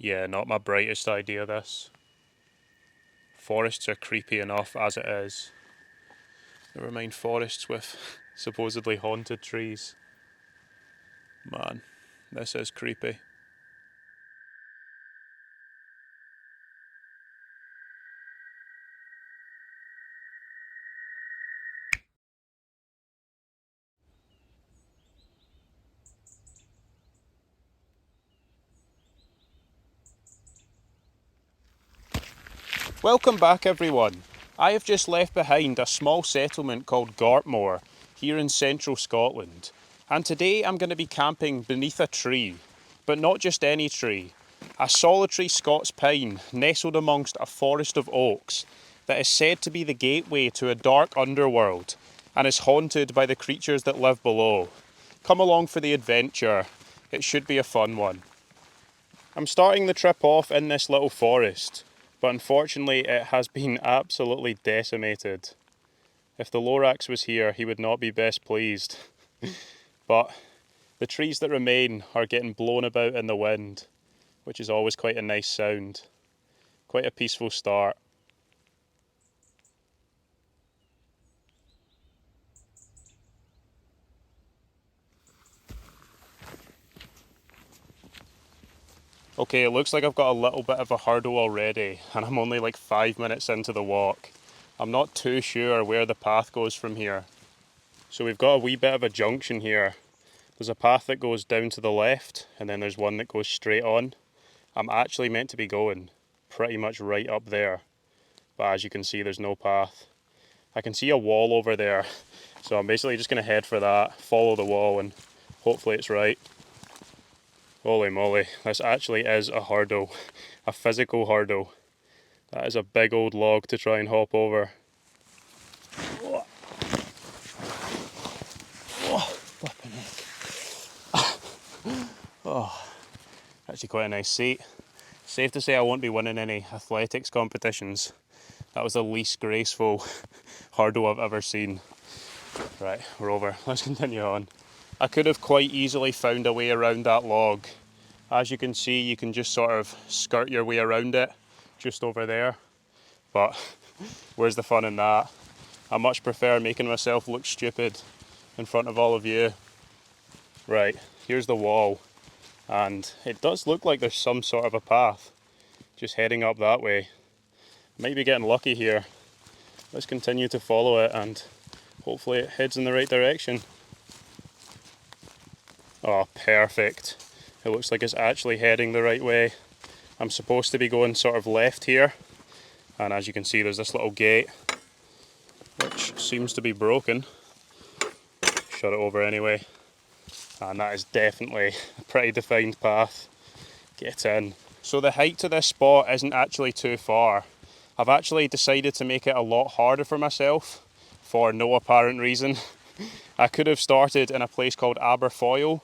Yeah, not my brightest idea, this. Forests are creepy enough as it is. Never mind forests with supposedly haunted trees. Man, this is creepy. Welcome back, everyone. I have just left behind a small settlement called Gartmore here in central Scotland, and today I'm going to be camping beneath a tree, but not just any tree, a solitary Scots pine nestled amongst a forest of oaks that is said to be the gateway to a dark underworld and is haunted by the creatures that live below. Come along for the adventure, it should be a fun one. I'm starting the trip off in this little forest, but unfortunately it has been absolutely decimated. If the Lorax was here, he would not be best pleased. But the trees that remain are getting blown about in the wind, which is always quite a nice sound. Quite a peaceful start. Okay, it looks like I've got a little bit of a hurdle already, and I'm only like 5 minutes into the walk. I'm not too sure where the path goes from here. So we've got a wee bit of a junction here. There's a path that goes down to the left, and then there's one that goes straight on. I'm actually meant to be going pretty much right up there, but as you can see, there's no path. I can see a wall over there, so I'm basically just going to head for that, follow the wall, and hopefully it's right. Holy moly, this actually is a hurdle, a physical hurdle. That is a big old log to try and hop over. Oh, actually quite a nice seat. Safe to say I won't be winning any athletics competitions. That was the least graceful hurdle I've ever seen. Right, we're over. Let's continue on. I could have quite easily found a way around that log. As you can see, you can just sort of skirt your way around it, just over there. But where's the fun in that? I much prefer making myself look stupid in front of all of you. Right, here's the wall. And it does look like there's some sort of a path just heading up that way. Might be getting lucky here. Let's continue to follow it and hopefully it heads in the right direction. Oh, perfect. It looks like it's actually heading the right way. I'm supposed to be going sort of left here, and as you can see there's this little gate which seems to be broken. Shut it over anyway. And that is definitely a pretty defined path. Get in. So the height to this spot isn't actually too far. I've actually decided to make it a lot harder for myself for no apparent reason. I could have started in a place called Aberfoyle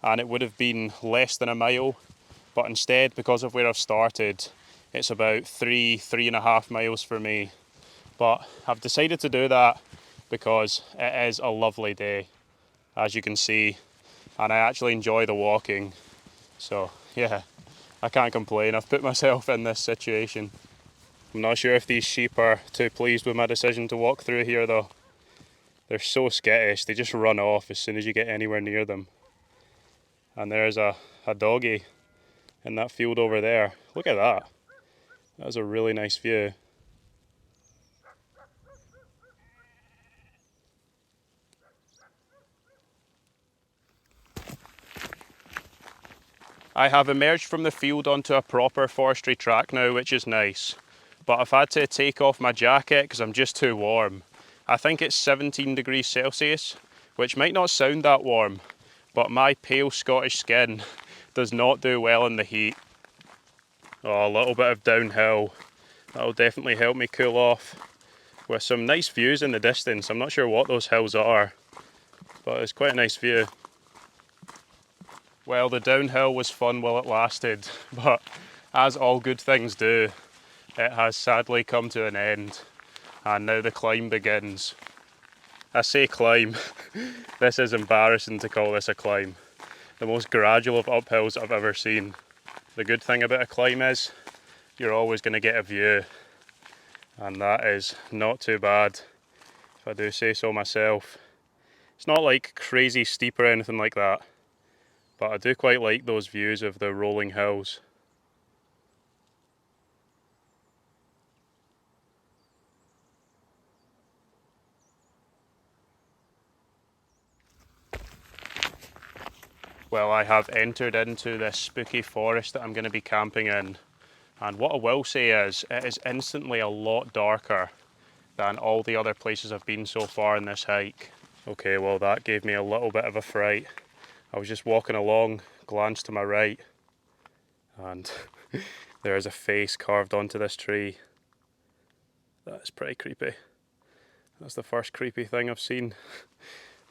and it would have been less than a mile, but instead, because of where I've started, it's about 3.5 miles for me. But I've decided to do that because it is a lovely day, as you can see, and I actually enjoy the walking. So yeah, I can't complain. I've put myself in this situation. I'm not sure if these sheep are too pleased with my decision to walk through here though. They're so skittish, they just run off as soon as you get anywhere near them. And there's a doggy in that field over there. Look at that. That's a really nice view. I have emerged from the field onto a proper forestry track now, which is nice. But I've had to take off my jacket because I'm just too warm. I think it's 17 degrees Celsius, which might not sound that warm, but my pale Scottish skin does not do well in the heat. Oh, a little bit of downhill. That'll definitely help me cool off. With some nice views in the distance. I'm not sure what those hills are, but it's quite a nice view. Well, the downhill was fun while it lasted, but as all good things do, it has sadly come to an end, and now the climb begins. I say climb, this is embarrassing to call this a climb. The most gradual of uphills I've ever seen. The good thing about a climb is you're always going to get a view, and that is not too bad, if I do say so myself. It's not like crazy steep or anything like that, but I do quite like those views of the rolling hills. Well, I have entered into this spooky forest that I'm going to be camping in, and what I will say is it is instantly a lot darker than all the other places I've been so far in this hike. Okay, well that gave me a little bit of a fright. I was just walking along, glanced to my right, and there is a face carved onto this tree. That's pretty creepy. That's the first creepy thing I've seen.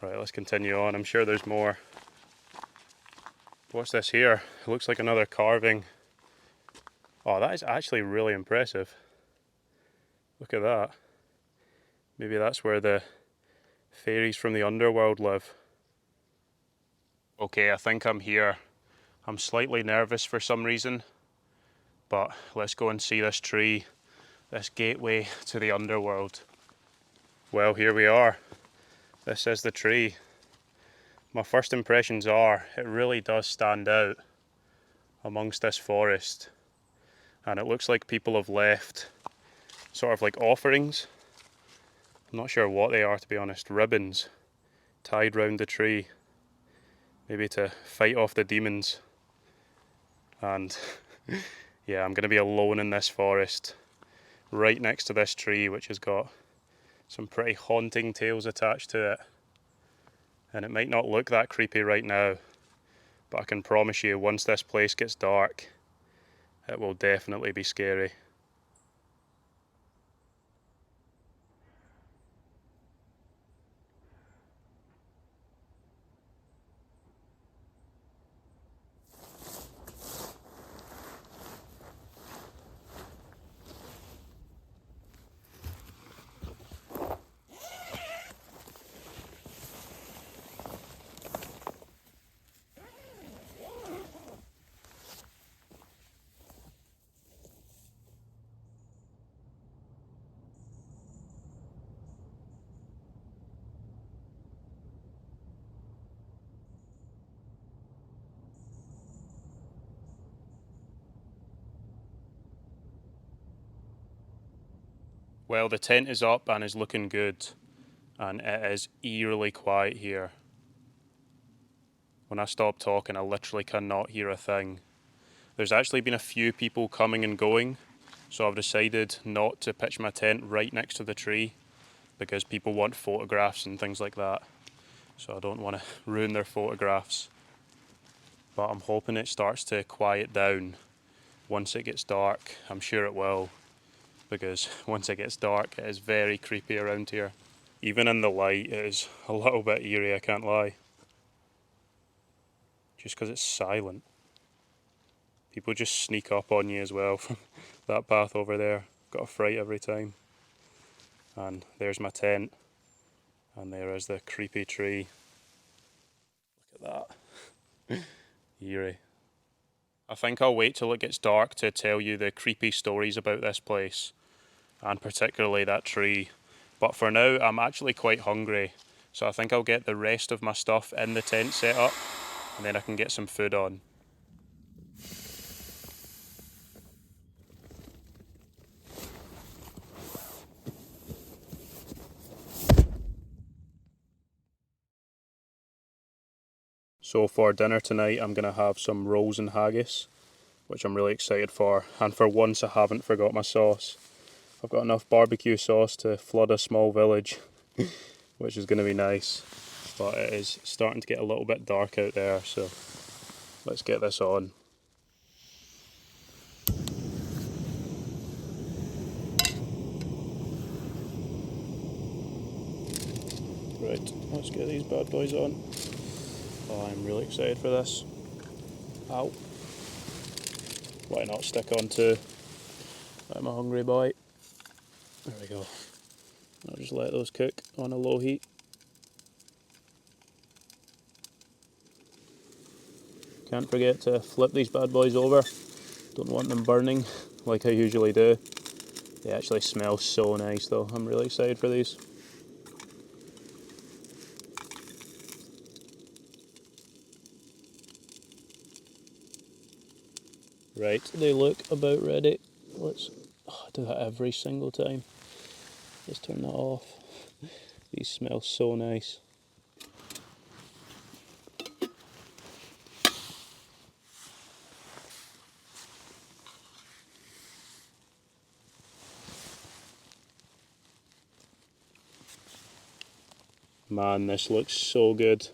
Right, let's continue on. I'm sure there's more. What's this here? It looks like another carving. Oh, that is actually really impressive. Look at that. Maybe that's where the fairies from the underworld live. Okay, I think I'm here. I'm slightly nervous for some reason, but let's go and see this tree, this gateway to the underworld. Well, here we are. This is the tree. My first impressions are it really does stand out amongst this forest, and it looks like people have left sort of like offerings. I'm not sure what they are, to be honest. Ribbons tied round the tree, maybe to fight off the demons. And yeah, I'm going to be alone in this forest, right next to this tree, which has got some pretty haunting tales attached to it. And it might not look that creepy right now, but I can promise you, once this place gets dark, it will definitely be scary. Well, the tent is up and is looking good, and it is eerily quiet here. When I stop talking, I literally cannot hear a thing. There's actually been a few people coming and going, so I've decided not to pitch my tent right next to the tree because people want photographs and things like that. So I don't want to ruin their photographs. But I'm hoping it starts to quiet down once it gets dark. I'm sure it will, because once it gets dark it is very creepy around here. Even in the light it is a little bit eerie, I can't lie. Just because it's silent. People just sneak up on you as well from that path over there. Got a fright every time. And there's my tent. And there is the creepy tree. Look at that. Eerie. I think I'll wait till it gets dark to tell you the creepy stories about this place, and particularly that tree. But for now, I'm actually quite hungry, so I think I'll get the rest of my stuff in the tent set up, and then I can get some food on. So for dinner tonight, I'm going to have some rolls and haggis, which I'm really excited for. And for once, I haven't forgot my sauce. I've got enough barbecue sauce to flood a small village, which is going to be nice. But it is starting to get a little bit dark out there, so let's get this on. Right, let's get these bad boys on. Oh, I'm really excited for this. Ow. Why not stick on two? I'm a hungry boy. There we go. I'll just let those cook on a low heat. Can't forget to flip these bad boys over Don't want them burning like I usually do. They actually smell so nice though. I'm really excited for these. Right, they look about ready. Let's do that every single time. Just turn that off. These smell so nice. Man, this looks so good.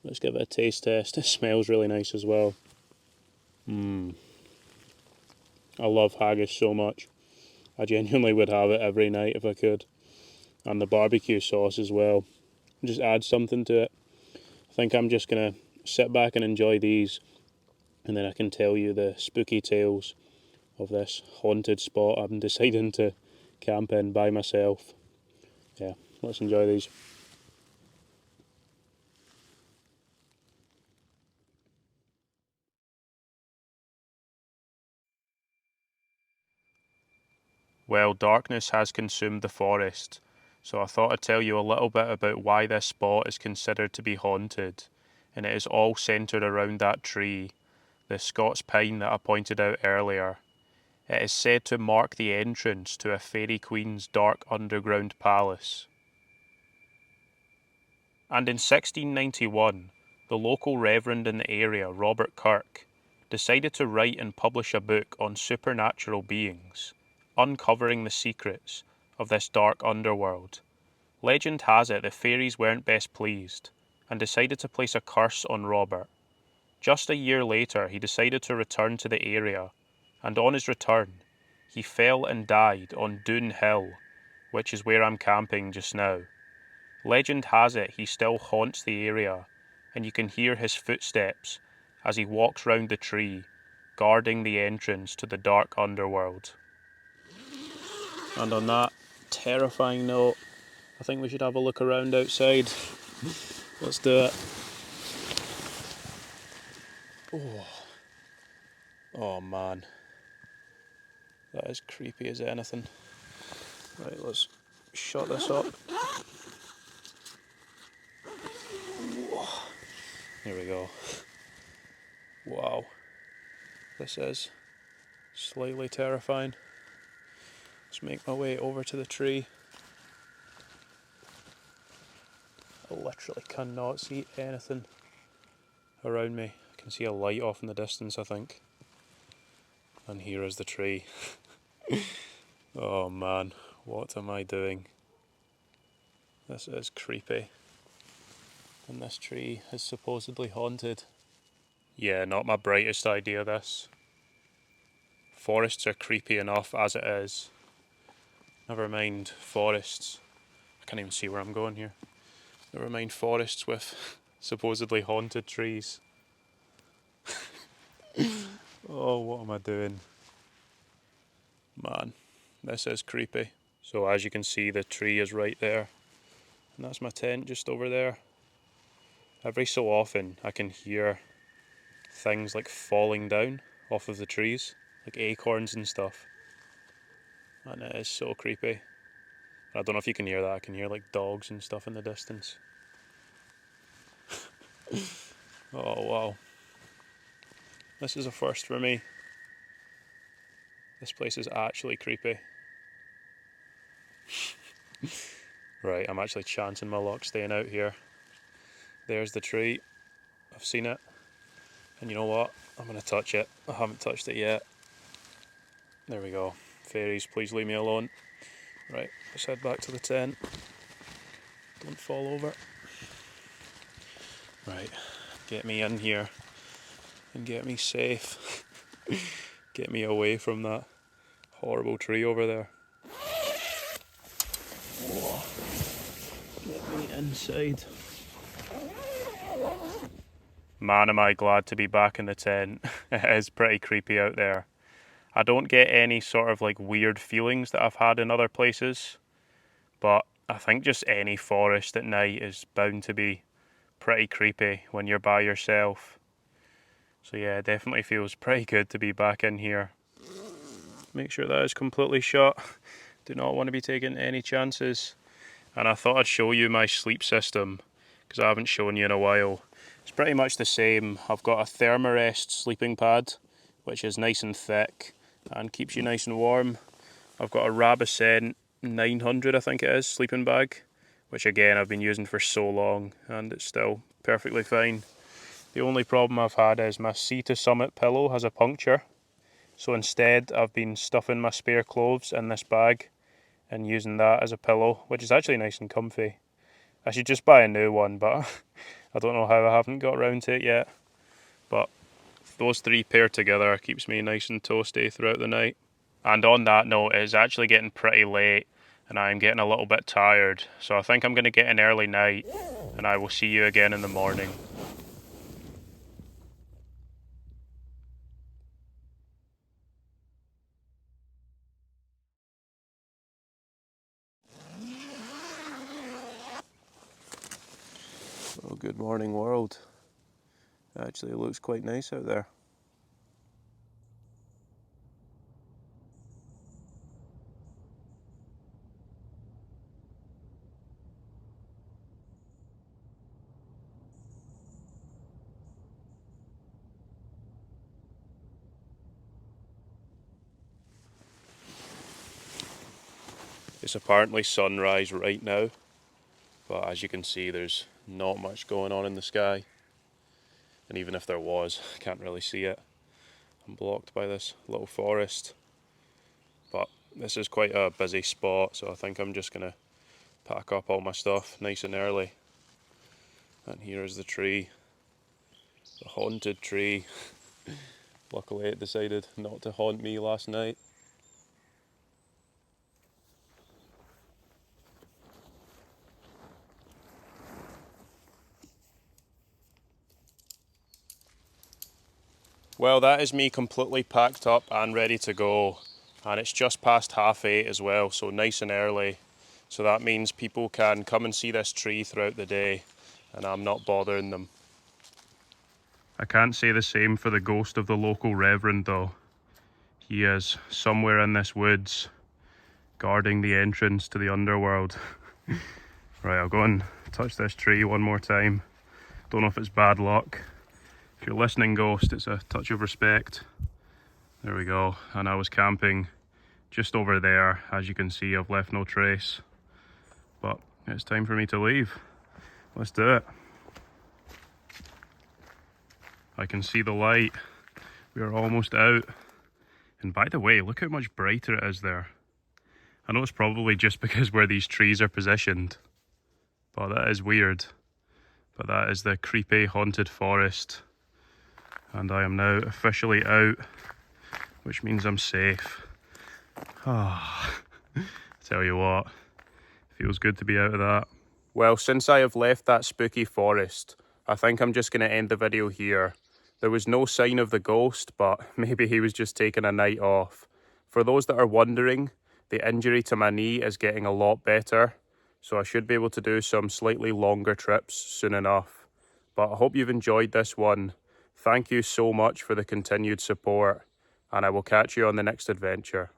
Let's give it a taste test. It smells really nice as well. I love haggis so much. I genuinely would have it every night if I could. And the barbecue sauce as well. Just add something to it. I think I'm just going to sit back and enjoy these, and then I can tell you the spooky tales of this haunted spot I'm deciding to camp in by myself. Yeah, let's enjoy these. Well, darkness has consumed the forest, so I thought I'd tell you a little bit about why this spot is considered to be haunted, and it is all centred around that tree, the Scots pine that I pointed out earlier. It is said to mark the entrance to a fairy queen's dark underground palace. And in 1691, the local reverend in the area, Robert Kirk, decided to write and publish a book on supernatural beings, uncovering the secrets of this dark underworld. Legend has it the fairies weren't best pleased and decided to place a curse on Robert. Just a year later, he decided to return to the area, and on his return, he fell and died on Doon Hill, which is where I'm camping just now. Legend has it he still haunts the area, and you can hear his footsteps as he walks round the tree, guarding the entrance to the dark underworld. And on that terrifying note, I think we should have a look around outside. Let's do it. Oh man, that is creepy as anything. Right, let's shut this up. There we go. Wow, this is slightly terrifying. Let's make my way over to the tree. I literally cannot see anything around me. I can see a light off in the distance, I think. And here is the tree. Oh man, what am I doing? This is creepy. And this tree is supposedly haunted. Yeah, not my brightest idea, this. Forests are creepy enough as it is. Never mind forests. I can't even see where I'm going here. Never mind forests with supposedly haunted trees. Oh, what am I doing? Man, this is creepy. So as you can see, the tree is right there. And that's my tent just over there. Every so often I can hear things like falling down off of the trees, like acorns and stuff. And it is so creepy. I don't know if you can hear that. I can hear like dogs and stuff in the distance. Oh wow. This is a first for me. This place is actually creepy. Right, I'm actually chancing my luck staying out here. There's the tree. I've seen it. And you know what? I'm going to touch it. I haven't touched it yet. There we go. Fairies, please leave me alone. Right, let's head back to the tent. Don't fall over. Right, get me in here and get me safe. Get me away from that horrible tree over there. Whoa. Get me inside. Man, am I glad to be back in the tent. It is pretty creepy out there. I don't get any sort of like weird feelings that I've had in other places, but I think just any forest at night is bound to be pretty creepy when you're by yourself. So yeah, it definitely feels pretty good to be back in here. Make sure that is completely shut. Do not want to be taking any chances. And I thought I'd show you my sleep system, because I haven't shown you in a while. It's pretty much the same. I've got a Thermarest sleeping pad, which is nice and thick and keeps you nice and warm. I've got a Rabicent 900, I think it is, sleeping bag, which again I've been using for so long and it's still perfectly fine. The only problem I've had is my Sea to Summit pillow has a puncture. So instead I've been stuffing my spare clothes in this bag and using that as a pillow, which is actually nice and comfy. I should just buy a new one, but I don't know how I haven't got around to it yet. But those three paired together keeps me nice and toasty throughout the night. And on that note, it's actually getting pretty late and I'm getting a little bit tired. So I think I'm going to get an early night and I will see you again in the morning. Well, good morning world. Actually, it looks quite nice out there. It's apparently sunrise right now, but as you can see there's not much going on in the sky. And even if there was, I can't really see it. I'm blocked by this little forest. But this is quite a busy spot, so I think I'm just going to pack up all my stuff nice and early. And here is the tree, the haunted tree. Luckily it decided not to haunt me last night. Well, that is me completely packed up and ready to go. And it's just past 8:30 as well, so nice and early. So that means people can come and see this tree throughout the day, and I'm not bothering them. I can't say the same for the ghost of the local reverend though. He is somewhere in this woods, guarding the entrance to the underworld. Right, I'll go and touch this tree one more time. Don't know if it's bad luck. If you're listening, ghost, it's a touch of respect. There we go. And I was camping just over there. As you can see, I've left no trace. But it's time for me to leave. Let's do it. I can see the light. We are almost out. And by the way, look how much brighter it is there. I know it's probably just because where these trees are positioned, but that is weird. But that is the creepy haunted forest. And I am now officially out, which means I'm safe. Ah, tell you what, feels good to be out of that. Well, since I have left that spooky forest, I think I'm just going to end the video here. There was no sign of the ghost, but maybe he was just taking a night off. For those that are wondering, the injury to my knee is getting a lot better, so I should be able to do some slightly longer trips soon enough. But I hope you've enjoyed this one. Thank you so much for the continued support, and I will catch you on the next adventure.